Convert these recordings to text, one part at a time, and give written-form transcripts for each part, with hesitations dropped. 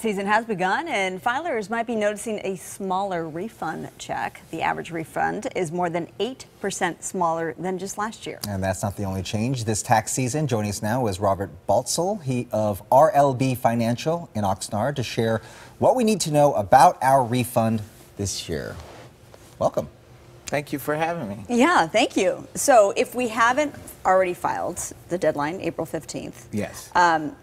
Season has begun, and filers might be noticing a smaller refund check. The average refund is more than 8% smaller than just last year. And that's not the only change this tax season. Joining us now is Robert Baltzell, he of RLB Financial in Oxnard, to share what we need to know about our refund this year. Welcome. Thank you for having me. Yeah, thank you. So if we haven't already filed, the deadline, April 15th. Yes.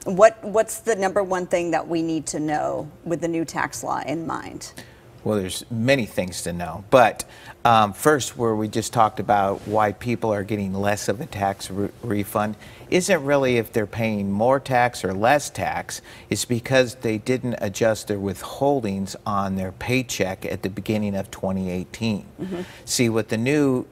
What's the number one thing that we need to know with the new tax law in mind? Well, there's many things to know, but first, where we just talked about why people are getting less of a tax refund isn't really if they're paying more tax or less tax. It's because they didn't adjust their withholdings on their paycheck at the beginning of 2018. See, with the new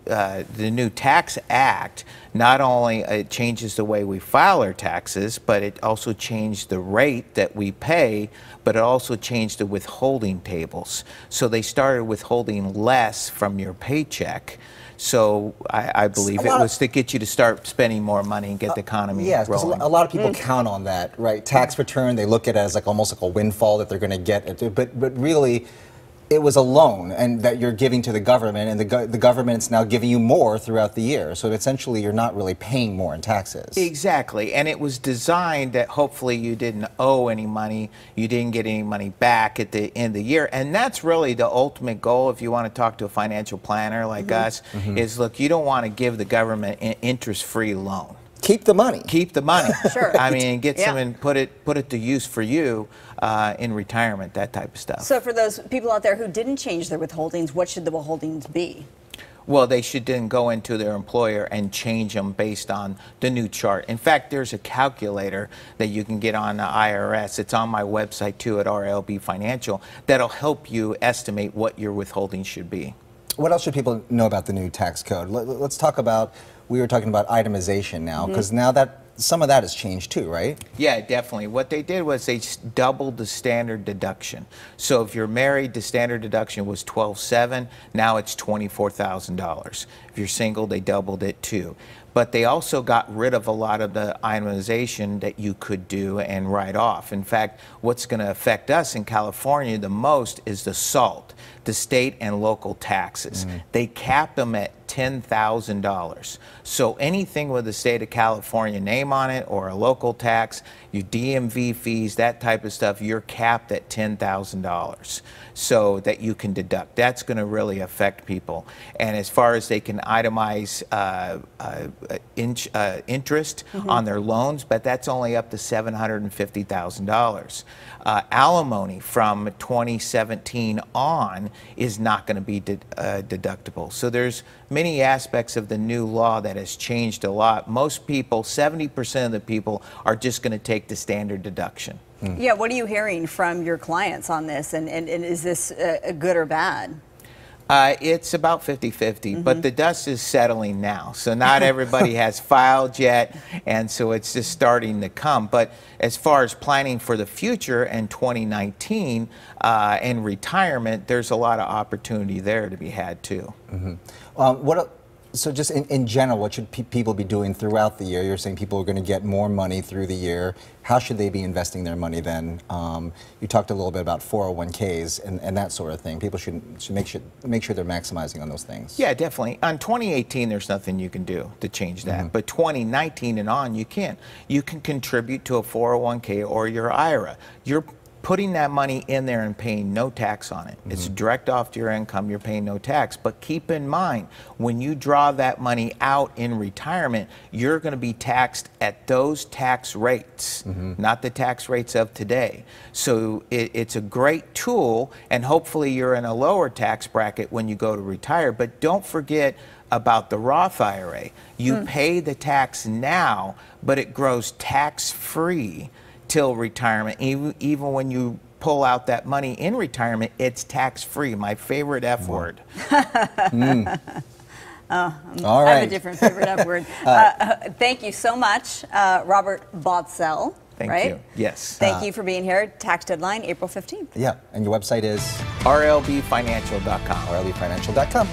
Tax Act, not only it changes the way we file our taxes, but it also changed the rate that we pay, but it also changed the withholding tables. So they started withholding less from your paycheck. So I believe it was to get you to start spending more money and get the economy rolling. A lot of people count on that, right? Tax return, they look at it as like almost like a windfall that they're going to get, but really, it was a loan and that you're giving to the government, and the government's now giving you more throughout the year. So essentially, you're not really paying more in taxes. Exactly, and it was designed that hopefully you didn't owe any money, you didn't get any money back at the end of the year, and that's really the ultimate goal. If you want to talk to a financial planner like us, is look, you don't want to give the government an interest-free loan. Keep the money. Keep the money. Sure. I mean, get some and put it to use for you in retirement, that type of stuff. So for those people out there who didn't change their withholdings, what should the withholdings be? Well, they should then go into their employer and change them based on the new chart. In fact, there's a calculator that you can get on the IRS. It's on my website too at RLB Financial that'll help you estimate what your withholding should be. What else should people know about the new tax code? Let's talk about, we were talking about itemization now, because now that some of that has changed too, right? Yeah, definitely. What they did was they doubled the standard deduction. So if you're married, the standard deduction was $12,700. Now it's $24,000. If you're single, they doubled it too. But they also got rid of a lot of the itemization that you could do and write off. In fact, what's going to affect us in California the most is the SALT, the state and local taxes. They cap them at $10,000. So anything with the state of California name on it or a local tax, your DMV fees, that type of stuff, you're capped at $10,000 so that you can deduct. That's going to really affect people. And as far as they can itemize interest on their loans, but that's only up to $750,000. Alimony from 2017 on is not going to be deductible. So there's many aspects of the new law that has changed a lot. Most people, 70% of the people, are just going to take the standard deduction. Yeah, what are you hearing from your clients on this, and is this good or bad? It's about 50-50, but the dust is settling now. So not everybody has filed yet, and so it's just starting to come. But as far as planning for the future in 2019 and retirement, there's a lot of opportunity there to be had too. So just in general, what should people be doing throughout the year? You're saying people are going to get more money through the year. How should they be investing their money then? You talked a little bit about 401ks and that sort of thing. People should make sure they're maximizing on those things. Yeah, definitely. On 2018, there's nothing you can do to change that. But 2019 and on, you can. You can contribute to a 401k or your IRA. You're putting that money in there and paying no tax on it. It's direct off to your income, you're paying no tax. But keep in mind, when you draw that money out in retirement, you're going to be taxed at those tax rates, not the tax rates of today. So it's a great tool, and hopefully you're in a lower tax bracket when you go to retire. But don't forget about the Roth IRA. You pay the tax now, but it grows tax-free till retirement. Even when you pull out that money in retirement, it's tax-free. My favorite F word. All right. I have a different favorite F word. Thank you so much, Robert Baltzell. Thank you. Yes. Thank you for being here. Tax deadline, April 15th. Yeah, and your website is? RLBfinancial.com. RLBfinancial.com.